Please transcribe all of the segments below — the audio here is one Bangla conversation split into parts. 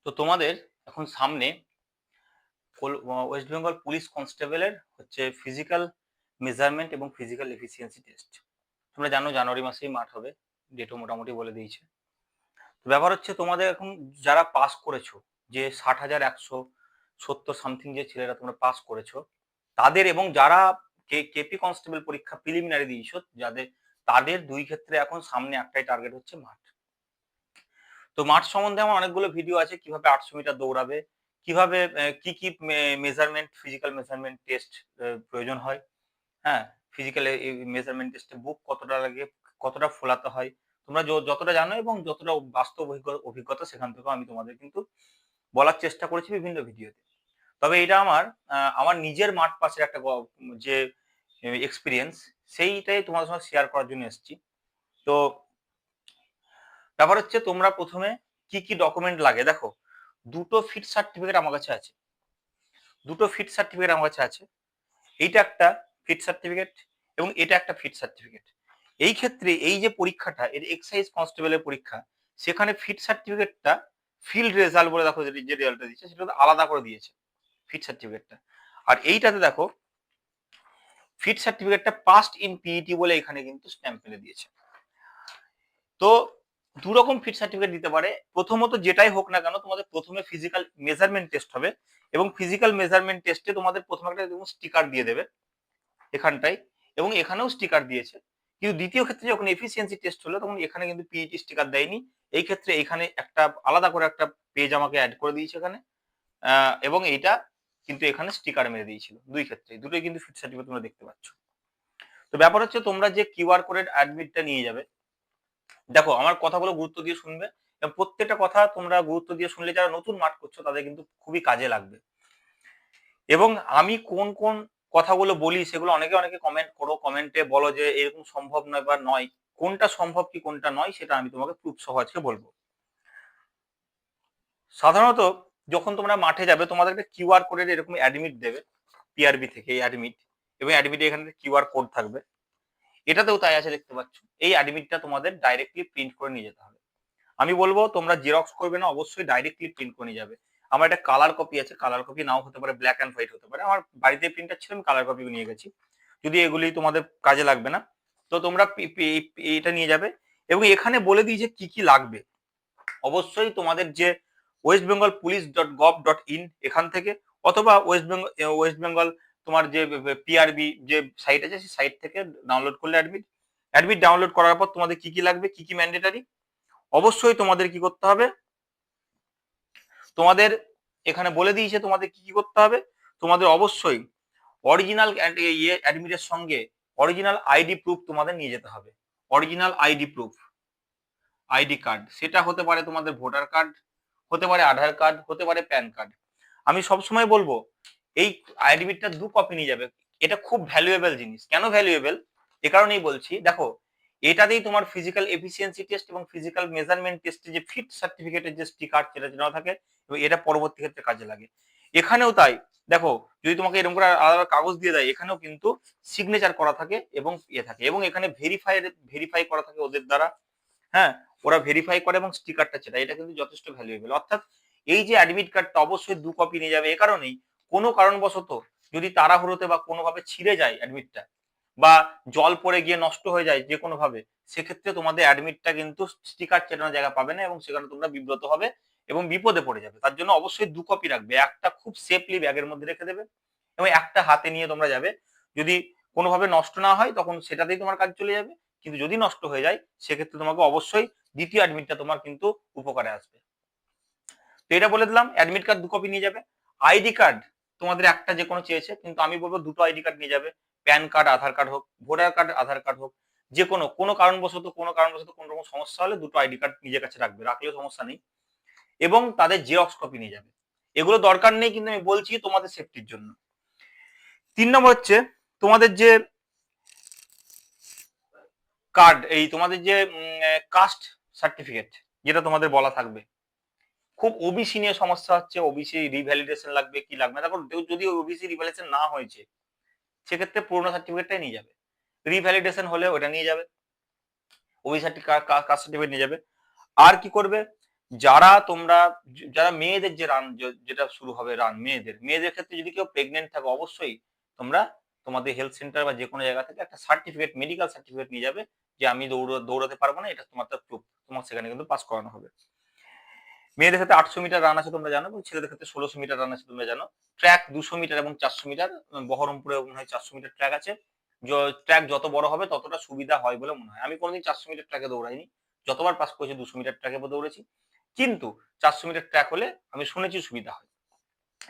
তো তোমাদের এখন সামনে ওয়েস্ট বেঙ্গল পুলিশ কনস্টেবলের হচ্ছে ফিজিক্যাল মেজারমেন্ট এবং ফিজিক্যাল এফিসিয়েন্সি টেস্ট। তোমরা জানো জানুয়ারি মাসেই মাঠ হবে, ডেটও মোটামুটি বলে দিয়েছে। তো ব্যাপার হচ্ছে তোমাদের এখন যারা পাস করেছো, যে 60,170 সামথিং যে ছেলেরা তোমরা পাস করেছো তাদের, এবং যারা কেপি কনস্টেবল পরীক্ষা প্রিলিমিনারি দিয়েছো যাদের, তাদের দুই ক্ষেত্রে এখন সামনে একটাই টার্গেট হচ্ছে মাঠ। তো মাঠ সম্বন্ধে আমার অনেকগুলো ভিডিও আছে, কিভাবে 800 মিটার দৌড়াবে, কিভাবে কি কি মেজারমেন্ট, ফিজিক্যাল মেজারমেন্ট টেস্ট প্রয়োজন হয়। হ্যাঁ, ফিজিক্যাল মেজারমেন্ট টেস্টে বুক কতটা লাগে, কতটা ফোলাতে হয়, তোমরা যতটা জানো এবং যতটা বাস্তব অভিজ্ঞতা সেখান থেকেও আমি তোমাদের কিন্তু বলার চেষ্টা করেছি বিভিন্ন ভিডিওতে। তবে এটা আমার নিজের মাঠ পাশের একটা যে এক্সপিরিয়েন্স, সেইটাই তোমাদের সঙ্গে শেয়ার করার জন্য এসেছি। তো ব্যাপার হচ্ছে তোমরা প্রথমে কি কি ডকুমেন্ট লাগে দেখো। দুটো ফিট সার্টিফিকেট আমার কাছে আছে, এইটা একটা ফিট সার্টিফিকেট এবং এটা একটা ফিট সার্টিফিকেট। এই ক্ষেত্রে এই যে পরীক্ষাটা, এর এক্সাইজ কনস্টেবলের পরীক্ষা, সেখানে ফিট সার্টিফিকেটটা ফিল্ড রেজাল্ট বলে দেখো, যে রেজাল্টটা দিচ্ছে সেটা আলাদা করে দিয়েছে ফিট সার্টিফিকেটটা। আর এইটাতে দেখো ফিট সার্টিফিকেটটা পাস্ট ইন পিইটি বলে এখানে কিন্তু স্ট্যাম্প মেরে দিয়েছে। তো দু রকম ফিট সার্টিফিকেট দিতে পারে। প্রথমত যেটাই হোক না কেন, তোমাদের প্রথমে ফিজিক্যাল মেজারমেন্ট টেস্ট হবে এবং ফিজিক্যাল মেজারমেন্ট টেস্টে তোমাদের প্রথমে একটা স্টিকার দিয়ে দেবে এখানটাই, এবং এখানেও স্টিকার দিয়েছে। কিন্তু দ্বিতীয় ক্ষেত্রে যখন এফিসিয়েন্সি টেস্ট হলো তখন এখানে কিন্তু পিইটি স্টিকার দেয়নি। এই ক্ষেত্রে এখানে একটা আলাদা করে একটা পেজ আমাকে অ্যাড করে দিয়েছে এখানে, এবং এইটা কিন্তু এখানে স্টিকার মেরে দিয়েছিল। দুই ক্ষেত্রে দুটোই কিন্তু ফিট সার্টিফিকেট তোমরা দেখতে পাচ্ছ। তো ব্যাপার হচ্ছে তোমরা যে কিউআর কোডের অ্যাডমিটটা নিয়ে যাবে, দেখো আমার কথাগুলো গুরুত্ব দিয়ে শুনবে এবং প্রত্যেকটা কথা তোমরা গুরুত্ব দিয়ে শুনলে যারা নতুন মাঠ করছো তাদের কিন্তু খুবই কাজে লাগবে। এবং আমি কোন কোন কথাগুলো বলি সেগুলো অনেকে অনেকে কমেন্ট করো, কমেন্টে বলো যে এরকম সম্ভব নয় বা নয়, কোনটা সম্ভব কি কোনটা নয় সেটা আমি তোমাকে প্রুফ সহ আজকে বলবো। সাধারণত যখন তোমরা মাঠে যাবে তোমাদের একটা কিউআর কোডের এরকম অ্যাডমিট দেবে পিআরবি থেকে, এই অ্যাডমিট, এবং অ্যাডমিটে এখানে কিউআর কোড থাকবে। এটাতেও তাই আছে, দেখতে পাচ্ছ। এই অ্যাডমিটটা তোমাদের ডাইরেক্টলি প্রিন্ট করে নিয়ে যেতে হবে। আমি বলবো তোমরা জেরক্স করবে না, অবশ্যই ডাইরেক্টলি প্রিন্ট করে নিয়ে যাবে। আমার একটা কালার কপি আছে, কালার কপি নাও হতে পারে, ব্ল্যাক অ্যান্ড হোয়াইট হতে পারে। আমার বাড়িতে প্রিন্টার ছিল, আমি কালার কপি নিয়ে গেছি, যদি এগুলি তোমাদের কাজে লাগবে না। তো তোমরা এটা নিয়ে যাবে এবং এখানে বলে দিই যে কি কি লাগবে। অবশ্যই তোমাদের যে westbengalpolice.gov.in এখান থেকে, অথবা ওয়েস্ট বেঙ্গল তোমার যে পিআরবি যে সাইট আছে সেই সাইট থেকে ডাউনলোড করলে অ্যাডমিট ডাউনলোড করার পর তোমাদের কি কি লাগবে, কি কি ম্যান্ডেটারি, অবশ্যই তোমাদের কি করতে হবে, তোমাদের এখানে বলে দিয়েছে তোমাদের কি কি করতে হবে। তোমাদের অবশ্যই অরিজিনাল অ্যাডমিটের সঙ্গে অরিজিনাল আইডি প্রুফ তোমাদের নিয়ে যেতে হবে। Original ID proof, ID card, সেটা হতে পারে তোমাদের ভোটার কার্ড, হতে পারে আধার কার্ড, হতে পারে প্যান কার্ড। আমি সবসময় বলবো এই আইডমিটটা 2 কপি নিয়ে যাবে। এটা খুব ভ্যালুয়েবল জিনিস। কেন ভ্যালুয়েবল? এ কারণেই বলছি, দেখো এটাতেই তোমার ফিজিক্যাল এফিসিয়েন্সি টেস্ট এবং ফিজিক্যাল মেজারমেন্ট টেস্টে যে ফিট সার্টিফিকেটের যে স্টিকার সেটা যেন থাকে, এবং এটা পরবর্তী ক্ষেত্রে কাজে লাগে। এখানেও তাই, দেখো যদি তোমাকে এরকম করে আলাদা কাগজ দিয়ে দেয়, এখানেও কিন্তু সিগনেচার করা থাকে এবং থাকে, এবং এখানে ভেরিফাই করা থাকে ওদের দ্বারা। হ্যাঁ, ওরা ভেরিফাই করে এবং স্টিকারটা সেটা, এটা কিন্তু যথেষ্ট ভ্যালুয়েবল। অর্থাৎ এই যে অ্যাডমিট কার্ডটা অবশ্যই 2 কপি নিয়ে যাবে। এ কারণেই কোনো কারণবশত যদি তাড়াহুড়োতে বা কোনোভাবে ছিঁড়ে যায় অ্যাডমিটটা, বা জল পড়ে গিয়ে নষ্ট হয়ে যায় যে কোনো ভাবে, সেক্ষেত্রে তোমাদের অ্যাডমিটটা কিন্তু স্টিকার চেটানোর জায়গা পাবে না এবং সেখানে তোমরা বিব্রত হবে এবং বিপদে পড়ে যাবে। তার জন্য অবশ্যই 2 কপি রাখবে। একটা খুব সেফলি ব্যাগের মধ্যে রেখে দেবে এবং একটা হাতে নিয়ে তোমরা যাবে। যদি কোনোভাবে নষ্ট না হয় তখন সেটাতেই তোমার কাজ চলে যাবে, কিন্তু যদি নষ্ট হয়ে যায় সেক্ষেত্রে তোমাকে অবশ্যই দ্বিতীয় অ্যাডমিটটা তোমার কিন্তু উপকারে আসবে। তো এটা বলে দিলাম, অ্যাডমিট কার্ড 2 কপি নিয়ে যাবে। আইডি কার্ড তোমাদের একটা যে কোনো চেয়েছে, কিন্তু আমি বলবো দুটো আইডি কার্ড নিয়ে যাবে। প্যান কার্ড, আধার কার্ড হোক, ভোটার কার্ড, আধার কার্ড হোক, যে কোনো কারণবশত কোনো রকম সমস্যা হলে দুটো আইডি কার্ড নিজের কাছে রাখবে, রাখলেও সমস্যা নেই। এবং তাদের জেরক্স কপি নিয়ে যাবে। এগুলো দরকার নেই, কিন্তু আমি বলছি তোমাদের সেফটির জন্য। 3 নম্বর হচ্ছে তোমাদের যে কার্ড, এই তোমাদের যে কাস্ট সার্টিফিকেট, যেটা তোমাদের বলা থাকবে। খুব ওবিসি নিয়ে সমস্যা হচ্ছে, ওবিসি রিভ্যালিডেশন লাগবে কি লাগবে না, দেখো যদি ওবিসি রিভ্যালিডেশন না হয়েছে সেক্ষেত্রে পুরোনো সার্টিফিকেটটাই নিয়ে যাবে। রিভ্যালিডেশন হলে ওটা নিয়ে যাবে, ওবিসি কাস্ট সার্টিফিকেট নিয়ে যাবে। আর কি করবে, যারা মেয়েদের যে রান যেটা শুরু হবে রান মেয়েদের ক্ষেত্রে যদি কেউ প্রেগনেন্ট থাকে অবশ্যই তোমরা তোমাদের হেলথ সেন্টার বা যে কোনো জায়গা থেকে একটা সার্টিফিকেট মেডিকেল সার্টিফিকেট নিয়ে যাবে যে আমি দৌড়াতে পারবো না, এটা তোমার প্রুফ, তোমার সেখানে কিন্তু পাস করানো হবে। মেয়েদের ক্ষেত্রে 800 মিটার রান আছে তোমরা জানো, এবং ছেলেদের ক্ষেত্রে 1600 মিটার রান আছে তোমরা জানো। ট্র্যাক 200 মিটার এবং 400 মিটার, বহরমপুরে মনে হয় 400 মিটার ট্র্যাক আছে। ট্র্যাক যত বড় হবে ততটা সুবিধা হয় বলে মনে হয়। আমি কোনোদিন 400 মিটার ট্র্যাকে দৌড়াইনি, যতবার পাস করেছি 200 মিটার ট্র্যাকে দৌড়েছি, কিন্তু 400 মিটার ট্র্যাক হলে আমি শুনেছি সুবিধা হয়।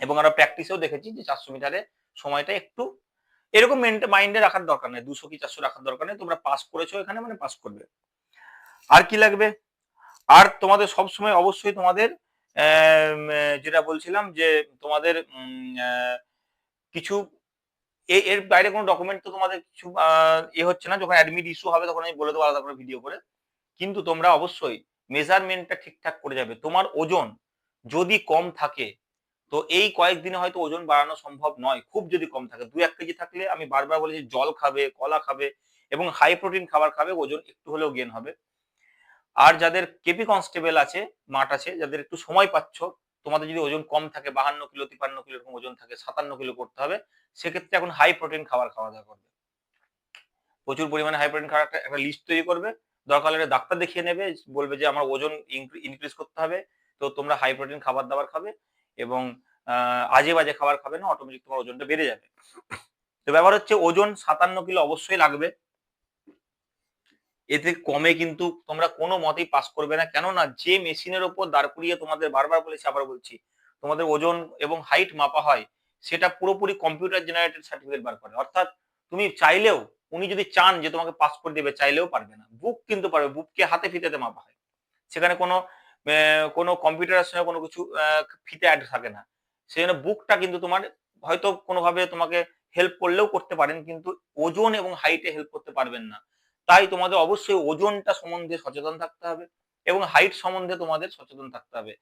এবং আমরা প্র্যাকটিসেও দেখেছি যে 400 মিটারে সময়টা একটু এরকম মাইন্ডে রাখার দরকার নেই, 200 কি 400 রাখার দরকার নেই, তোমরা পাস করেছো এখানে মানে পাস করবে। আর কি লাগবে? আর তোমাদের সবসময় অবশ্যই তোমাদের যেটা বলছিলাম যে তোমাদের কিছু এর বাইরে কোনো ডকুমেন্ট তো তোমাদের কিছু হচ্ছে না, যখন অ্যাডমিট ইস্যু হবে তখন আমি বলে দেবো আলাদা করে ভিডিও করে। কিন্তু তোমরা অবশ্যই মেজারমেন্টটা ঠিকঠাক করে যাবে। তোমার ওজন যদি কম থাকে তো এই কয়েকদিনে হয়তো ওজন বাড়ানো সম্ভব নয়, খুব যদি কম থাকে 2-1 কেজি থাকলে আমি বারবার বলেছি জল খাবে, কলা খাবে এবং হাই প্রোটিন খাবার খাবে, ওজন একটু হলেও গেন হবে। আর যাদের কেপি কনস্টেবল আছে, মাঠ আছে, যাদের একটু সময় পাচ্ছ, তোমাদের যদি ওজন কম থাকে 52 কিলো 53 কিলো এরকম ওজন থাকে, 57 কিলো করতে হবে, সেক্ষেত্রে এখন হাই প্রোটিন খাবার খাওয়া দাওয়া করবে, প্রচুর পরিমাণে হাই প্রোটিন খাবার একটা লিস্ট তৈরি করবে, দরকার হলে ডাক্তার দেখিয়ে নেবে, বলবে যে আমার ওজন ইনক্রিজ করতে হবে, তো তোমরা হাই প্রোটিন খাবার দাবার খাবে এবং আজে বাজে খাবার খাবে না, অটোমেটিক তোমার ওজনটা বেড়ে যাবে। তো ব্যাপার হচ্ছে ওজন 57 কিলো অবশ্যই লাগবে, এতে কমে কিন্তু তোমরা কোনো মতেই পাস করবে না। কেননা যে মেশিনের ওপর দাঁড় করিয়ে তোমাদের বারবার বলেছি আবার বলছি তোমাদের ওজন এবং হাইট মাপা হয়, সেটা পুরোপুরি কম্পিউটার জেনারেটেড সার্টিফিকেট বার করে, অর্থাৎ তুমি চাইলেও, উনি যদি চান যে তোমাকে পাস করে দেবে, চাইলেও পারবে না। বুক কিন্তু পারবে, বুককে হাতে ফিতেতে মাপা হয়, সেখানে কোনো কম্পিউটারের সঙ্গে কোনো কিছু ফিতে অ্যাড থাকে না, সেই জন্য বুকটা কিন্তু তোমার হয়তো কোনোভাবে তোমাকে হেল্প করলেও করতে পারেন, কিন্তু ওজন এবং হাইটে হেল্প করতে পারবেন না। তাই তোমাদের অবশ্যই ওজনটা সম্বন্ধে সচেতন থাকতে হবে এবং হাইট সম্বন্ধে তোমাদের সচেতন থাকতে হবে।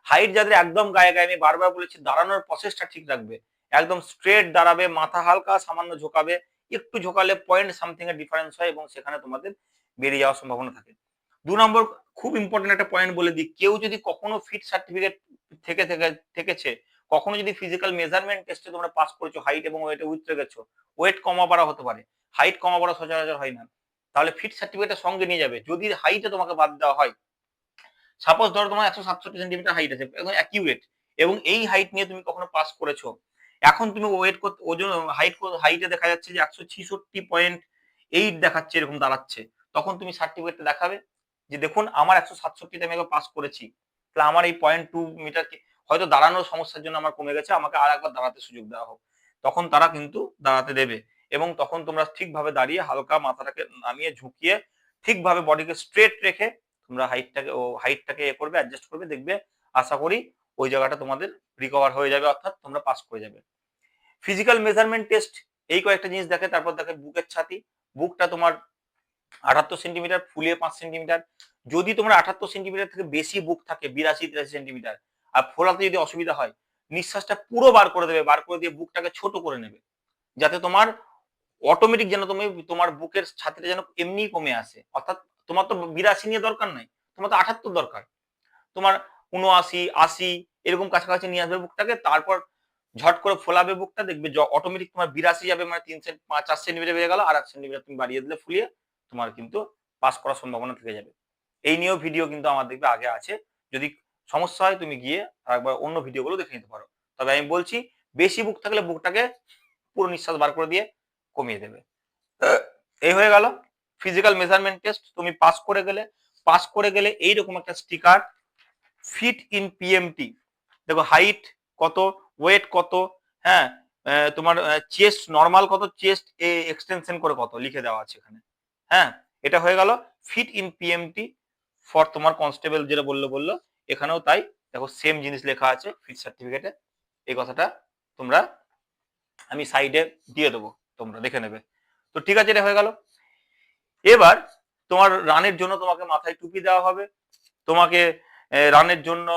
হাইট যাদের একদম গায়ে গায়ে, আমি বারবার বলেছি দাঁড়ানোর প্রসেসটা ঠিক রাখবে, একদম স্ট্রেট দাঁড়াবে, মাথা হালকা সামান্য ঝোকাবে, একটু ঝোকালে পয়েন্ট সামথিং এর ডিফারেন্স হয় এবং সেখানে তোমাদের বেরিয়ে যাওয়ার সম্ভাবনা থাকে। 2 নম্বর খুব ইম্পর্টেন্ট একটা পয়েন্ট বলে দিই, কেউ যদি কখনো ফিট সার্টিফিকেট থেকেছে, কখনো যদি ফিজিক্যাল মেজারমেন্ট টেস্টে তোমরা পাস করেছো, হাইট এবং ওয়েটে উইথ গেছো, ওয়েট কমা বাড়া হতে পারে, হাইট কমা বাড়া সচরাচর হয় না, তাহলে ফিট সার্টিফিকেটের সঙ্গে নিয়ে যাবে। যদি হাইটে তোমাকে বাদ দেওয়া হয়, সাপোজ ধরো তোমার 167 সেন্টিমিটার হাইট আছে, একদম অ্যাকিউরেট, এবং এই হাইট নিয়ে তুমি কখনো পাস করেছো, এখন তুমি ওয়েট করতে, ওজন হাইটে দেখা যাচ্ছে যে 166.8 দেখাচ্ছে, এরকম দাঁড়াচ্ছে, তখন তুমি সার্টিফিকেটটা দেখাবে যে দেখুন আমার 167তে আমি একবার পাস করেছি, তাহলে আমার এই 0.2 মিটার হয়তো দাঁড়ানোর সমস্যার জন্য আমার কমে গেছে, আমাকে আর একবার দাঁড়াতে সুযোগ দেওয়া হোক, তখন তারা কিন্তু দাঁড়াতে দেবে। এবং তখন তোমরা ঠিকভাবে দাঁড়িয়ে হালকা মাথাটাকে নামিয়ে ঝুঁকিয়ে ঠিকভাবে বডিকে স্ট্রেট রেখে তোমরা হাইটটাকে করবে, অ্যাডজাস্ট করবে, দেখবে আশা করি ওই জায়গাটা তোমাদের রিকভার হয়ে যাবে, অর্থাৎ তোমরা পাস করে যাবে। ফিজিক্যাল মেজারমেন্ট টেস্ট এই কয়েকটা জিনিস দেখে, তারপর দেখে বুকের ছাতি, বুকটা তোমার 78 সেন্টিমিটার, ফুলিয়ে 5 সেন্টিমিটার, যদি তোমার 78 সেন্টিমিটার থেকে বেশি বুক থাকে, 82-83 সেন্টিমিটার, আর ফোলাতে যদি অসুবিধা হয়, নিঃশ্বাসটা পুরো বার করে দেবে, বার করে দিয়ে বুকটাকে ছোট করে নেবে, যাতে তোমার অটোমেটিক যেন তুমি তোমার বুকের ছাতিটা যেন এমনি কমে আসে, অর্থাৎ তোমার তো 82 নিয়ে দরকার নাই, তোমার তো 78 দরকার, তোমার 79-80 এরকম কাছাকাছি নিয়ে আসবে বুকটাকে, তারপর ঝট করে ফোলাবে বুকটা, দেখবে অটোমেটিক তোমার 82 যাবে, মানে 4 সেন্টিমিটার বেড়ে গেল, আর 1 সেন্টিমিটার তুমি বাড়িয়ে দিলে ফুলিয়ে, তোমার কিন্তু পাস করার সম্ভাবনা থেকে যাবে। এই নিয়েও ভিডিও কিন্তু আমার দেখবে আগে আছে, যদি সমস্যা হয় তুমি গিয়ে আরেকবার অন্য ভিডিওগুলো দেখে নিতে পারো। তবে আমি বলছি বেশি বুক থাকলে বুকটাকে পুরো নিঃশ্বাস বার করে দিয়ে কমিয়ে দেবে। এই হয়ে গেল ফিজিক্যাল মেজারমেন্ট টেস্ট, তুমি পাস করে গেলে এইরকম একটা স্টিকার, ফিট ইন পিএমটি, দেখো হাইট কত, ওয়েট কত, হ্যাঁ, তোমার চেস্ট নর্মাল কত, চেস্ট এক্সটেনশন করে কত লিখে দেওয়া আছে এখানে, হ্যাঁ, এটা হয়ে গেল ফিট ইন পিএমটি ফর তোমার কনস্টেবল, যেটা বললো এখানেও তাই, দেখো সেম জিনিস লেখা আছে ফিট সার্টিফিকেটে, এই কথাটা তোমরা আমি সাইডে দিয়ে দেবো, তোমরা দেখে নেবে। তো ঠিক আছে, এটা হয়ে গেল। এবার তোমার রানের জন্য তোমাকে মাথায় টুপি দেওয়া হবে, তোমাকে রানের জন্য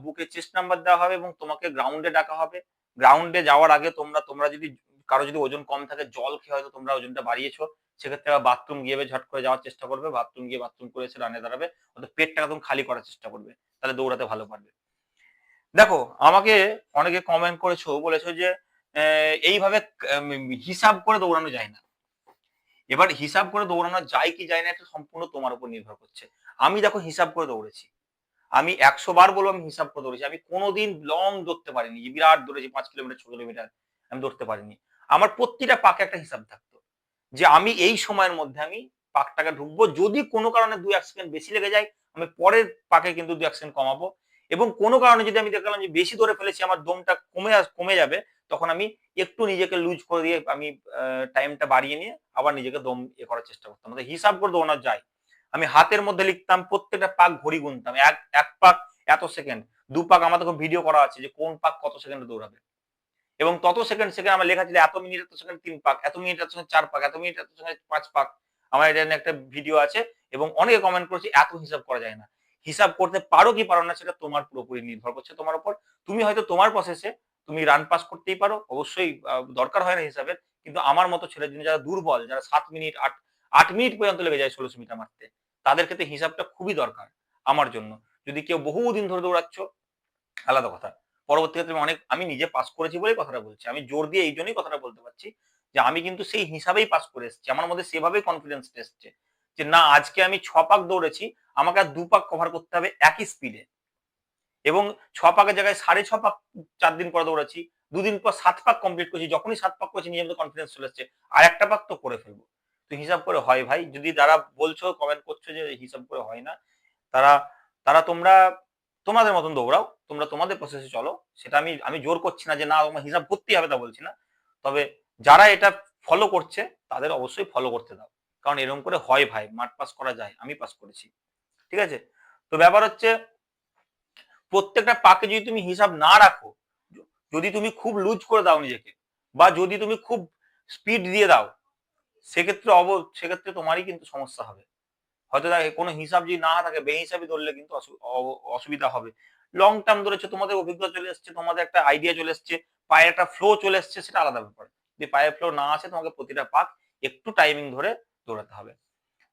বুকে চেস্ট নাম্বার দেওয়া হবে এবং তোমাকে গ্রাউন্ডে ডাকা হবে। গ্রাউন্ডে যাওয়ার আগে তোমরা যদি কারো যদি ওজন কম থাকে, জল খেয়ে হয়তো তোমরা ওজনটা বাড়িয়েছো, সেক্ষেত্রে আবার বাথরুম গিয়ে ঝট করে যাওয়ার চেষ্টা করবে, বাথরুম গিয়ে বাথরুম করে এসে রানে দাঁড়াবে, অর্থাৎ পেটটা একদম খালি করার চেষ্টা করবে, তাহলে দৌড়াতে ভালো পারবে। দেখো আমাকে অনেকে কমেন্ট করেছো, বলেছো যে এইভাবে হিসাব করে দৌড়ানো যায় না। এবার হিসাব করে দৌড়ানো যায় কি যায় না এটা সম্পূর্ণ তোমার উপর নির্ভর করছে। আমি দেখো হিসাব করে দৌড়েছি, আমি 100 বার বলবো আমি হিসাব করে দৌড়েছি। আমি কোনোদিন লং দৌড়তে পারিনি, যে বিরাট দৌড়েছি 5 কিলোমিটার 6 কিলোমিটার, আমি দৌড়তে পারিনি। আমার প্রতিটা পাকে একটা হিসাব থাকতো, যে আমি এই সময়ের মধ্যে আমি পাকটাকে ঢুকবো, যদি কোনো কারণে 2-1 সেকেন্ড বেশি লেগে যায় আমি পরের পাকে কিন্তু 2-1 সেকেন্ড কমাবো, এবং কোনো কারণে যদি আমি দেখলাম যে বেশি দৌড়ে ফেলেছি, আমার দমটা কমে যাবে, তখন আমি একটু নিজেকে লুজ করে দিয়ে আমি টাইমটা বাড়িয়ে নিয়ে আবার নিজেকে দম করার চেষ্টা করতাম। হিসাব করে দৌড়ানো যায়। আমি হাতের মধ্যে লিখতাম, প্রত্যেকটা পাক ঘড়ি গুনতাম, এক পাক এত সেকেন্ড, 2 পাক আমার তখন ভিডিও করা আছে যে কোন পাক কত সেকেন্ডে দৌড়াবে, এবং তত সেকেন্ড আমার লেখা ছিল এত মিনিট এত সেকেন্ড 3 পাক, এত মিনিট এত সেকেন্ড 4 পাক, এত মিনিট এত সেকেন্ড 5 পাক। আমার এটা নিয়ে একটা ভিডিও আছে, এবং অনেকে কমেন্ট করেছে এত হিসাব করা যায় না। হিসাব করতে পারো কি পারো না সেটা তোমার পুরোপুরি নির্ভর করছে তোমার উপর। তুমি হয়তো তোমার প্রসেসে তুমি রান পাস করতেই পারো, অবশ্যই দরকার হয় না হিসাবের, কিন্তু আমার মতো ছেলের জন্য যারা দুর্বল, যারা 7 মিনিট 8 মিনিট পর্যন্ত লেগে যায় 1600 মিটার মারতে, তাদের ক্ষেত্রে হিসাবটা খুবই দরকার আমার জন্য। যদি কেউ বহুদিন ধরে দৌড়াচ্ছ আলাদা কথা, পরবর্তী ক্ষেত্রে আমি নিজে পাস করেছি বলেই কথাটা বলছি, আমি জোর দিয়ে এই জন্যই কথাটা বলতে পারছি যে আমি কিন্তু সেই হিসাবেই পাস করে এসেছি, আমার মধ্যে সেভাবেই কনফিডেন্স এসছে যে না আজকে আমি 6 পাক দৌড়েছি, আমাকে আর 2 পাক কভার করতে হবে একই স্পিডে, এবং 6 পাকের জায়গায় 6.5 পাক 4 দিন পরে দৌড়াচ্ছি, 2 দিন পর 7 পাক কমপ্লিট করেছি, যখনই 7 পাক করেছি নিজের মধ্যে কনফিডেন্স চলে এসছে, আর একটা পাক তো করে ফেলবো। তো হিসাব করে হয় ভাই, যদি যারা বলছো কমেন্ট করছো যে হিসাব করে হয় না, তারা তারা তোমরা তোমাদের মতন দৌড়াও, তোমরা তোমাদের প্রসেসে চলো, সেটা আমি জোর করছি না যে না তোমার হিসাব করতেই হবে তা বলছি না, তবে যারা এটা ফলো করছে তাদের অবশ্যই ফলো করতে দাও, কারণ এরকম করে হয় ভাই, মাঠ পাস করা যায়, আমি পাস করেছি। ঠিক আছে, তো ব্যাপার হচ্ছে প্রত্যেকটা পাকে যদি তুমি হিসাব না রাখো, যদি তুমি খুব লুজ করে দাও নিজেকে, বা যদি তুমি খুব স্পিড দিয়ে দাও, সেক্ষেত্রে তোমারই কিন্তু সমস্যা হবে। হয়তো কোনো হিসাব যদি না থাকে, বেহিসাবি ধরলে কিন্তু অসুবিধা হবে। লং টার্ম ধরেছে, তোমাদের অভিজ্ঞতা চলে এসছে, তোমাদের একটা আইডিয়া চলে এসছে, পায়ের একটা ফ্লো চলে এসছে, সেটা আলাদা ব্যাপার। যদি পায়ের ফ্লো না আসে, তোমাকে প্রতিটা পাক একটু টাইমিং ধরে দৌড়াতে হবে।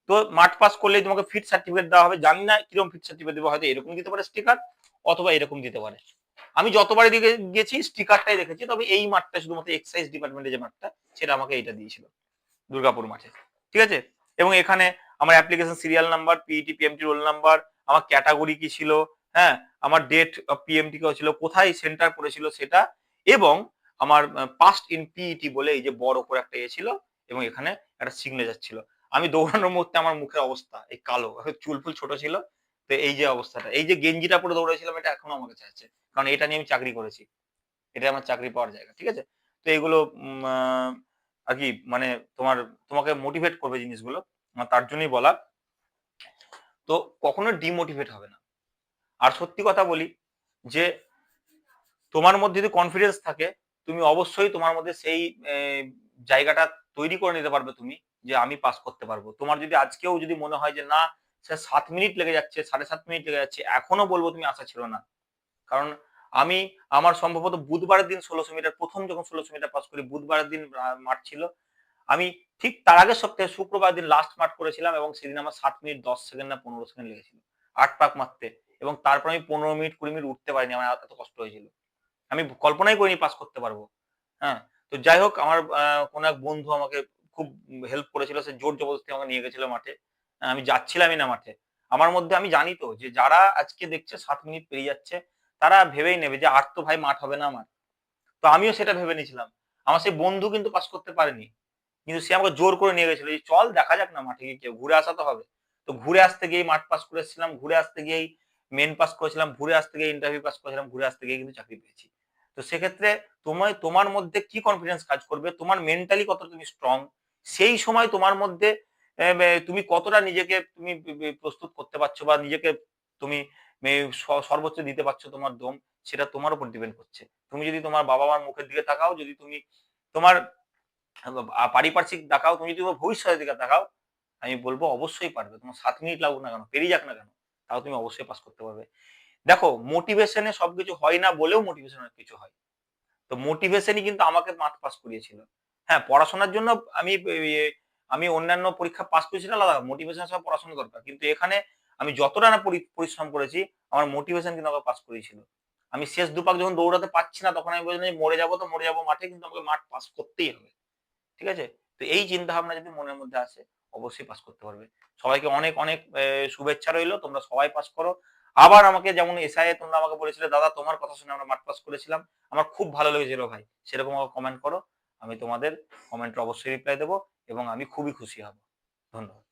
তো মাঠ পাস করলেই তোমাকে ফিট সার্টিফিকেট দেওয়া হবে, জানি না কিরকম ফিট সার্টিফিকেট দেবে, হয়তো এরকম দিতে পারে স্টিকার, অথবা এরকম দিতে পারে। আমি যতবারই দিকে গেছি স্টিকারটাই দেখেছি, তবে এই মাঠটা শুধুমাত্র এক্সাইজ ডিপার্টমেন্টের যে মাঠটা, সেটা আমাকে এইটা দিয়েছিল, দুর্গাপুর মাঠে। ঠিক আছে, এবং এখানে আমার application serial number, PET PMT roll number, আমার ক্যাটাগরি কি ছিল, হ্যাঁ, আমার ডেট অফ পিএমটি কি ছিল, কোথায় সেন্টার পড়েছিল সেটা, এবং আমার পাস্ট ইন পিইটি বলে এই যে বড় করে একটা ছিল, এবং এখানে একটা সিগনেচার ছিল। আমি দৌড়ানোর মুহূর্তে আমার মুখের অবস্থা এই কালো, চুল ফুল ছোট ছিল, তো এই যে অবস্থাটা, এই যে গেঞ্জিটা পরে দৌড়েছিলাম, এটা এখনো আমার কাছে আছে, কারণ এটা নিয়ে আমি চাকরি করেছি, এটা আমার চাকরি পাওয়ার জায়গা। ঠিক আছে, তো এগুলো আর কি মানে তোমাকে মোটিভেট করবে জিনিসগুলো, আমার তার জন্যই বলা। তো কখনো ডিমোটিভেট হবে না। আর সত্যি কথা বলি যে তোমার মধ্যে যদি কনফিডেন্স থাকে, তুমি অবশ্যই তোমার মধ্যে সেই জায়গাটা তৈরি করে নিতে পারবে তুমি, যে আমি পাস করতে পারবো। তোমার যদি আজকেও যদি মনে হয় যে না স্যার 7 মিনিট লেগে যাচ্ছে, 7.5 মিনিট লেগে যাচ্ছে, এখনো বলবো তুমি আশা ছিল না। কারণ আমার সম্ভবত বুধবারের দিন 1600 মিটার, প্রথম যখন 1600 মিটার পাস করি, বুধবারের দিন মাঠ ছিল, আমি ঠিক তার আগের সপ্তাহে শুক্রবার দিন লাস্ট মাঠ করেছিলাম, এবং সেদিন আমার 7 মিনিট 10 সেকেন্ড না 15 সেকেন্ড লেগেছিল 8 পাক মারতে, এবং তারপর আমি 15 মিনিট 20 মিনিট উঠতে পারিনি, আমার এত কষ্ট হয়েছিল, আমি কল্পনাই করিনি পাস করতে পারবো। হ্যাঁ, তো যাই হোক, আমার কোন এক বন্ধু আমাকে খুব হেল্প করেছিল, সে জোর জবরদস্তি আমাকে নিয়ে গেছিল মাঠে, আমি যাচ্ছিলামই না মাঠে। আমার মধ্যে আমি জানি তো যে যারা আজকে দেখছে 7 মিনিট পেরিয়ে যাচ্ছে, তারা ভেবেই নেবে যে আর তো ভাই মাঠ হবে না আমার। তো আমিও সেটা ভেবে নিয়েছিলাম। আমার সেই বন্ধু কিন্তু পাস করতে পারেনি, কিন্তু সে আমাকে জোর করে নিয়ে গেছিল যে চল দেখা যাক না মাঠে গিয়ে, কেউ ঘুরে আসা তো হবে। তো ঘুরে আসতে গিয়ে মাঠ পাস করেছিলাম, ঘুরে আসতে গিয়েই মেন পাস করেছিলাম, ঘুরে আসতে গিয়ে ইন্টারভিউ পাস করেছিলাম, ঘুরে আসতে গিয়ে কিন্তু চাকরি পেয়েছি। তো সেক্ষেত্রে তোমার মধ্যে কি কনফিডেন্স কাজ করবে, তোমার মেন্টালি কতটা তুমি স্ট্রং, সেই সময় তোমার মধ্যে তুমি কতটা নিজেকে তুমি প্রস্তুত করতে পারছো, বা নিজেকে তুমি সর্বোচ্চ দিতে পারছো তোমার দম, সেটা তোমার উপর ডিপেন্ড করছে। তুমি যদি তোমার বাবা মার মুখের দিকে তাকাও, যদি তুমি তোমার পারিপার্শ্বিক দেখাও, তুমি যদি তোমার ভবিষ্যতের দিকে তাকাও, আমি বলবো অবশ্যই পারবে। তোমার 7 মিনিট লাগুক না কেন, পেরিয়ে যাক না কেন, তাও তুমি অবশ্যই পাস করতে পারবে। দেখো মোটিভেশনে সবকিছু হয় না বলেও মোটিভেশন অনেক কিছু হয়। তো মোটিভেশনই কিন্তু আমাকে মাঠ পাস করিয়েছিল। হ্যাঁ, পড়াশোনার জন্য আমি আমি অন্যান্য পরীক্ষা পাস করেছি আলাদা, মোটিভেশন সব পড়াশোনা দরকার, কিন্তু এখানে আমি যতটা না পরিশ্রম করেছি আমার মোটিভেশন কিন্তু আমাকে পাস করিয়েছিল। আমি শেষ দুপাক যখন দৌড়াতে পারছি না তখন আমি বললাম যে মরে যাবো তো মরে যাবো মাঠে, কিন্তু আমাকে মাঠ পাস করতেই হবে। ঠিক আছে? তো এই চিন্তা ভাবনা যদি মনের মধ্যে আসে অবশ্যই পাস করতে পারবে। সবাইকে অনেক অনেক শুভেচ্ছা রইলো, তোমরা সবাই পাস করো। আবার আমাকে যেমন এসআই তোমরা আমাকে বলেছিলে দাদা তোমার কথা শুনে আমরা মাঠ পাস করেছিলাম, আমার খুব ভালো লেগেছিল ভাই, সেরকম আমাকে কমেন্ট করো, আমি তোমাদের কমেন্টের অবশ্যই রিপ্লাই দেবো এবং আমি খুবই খুশি হব। ধন্যবাদ।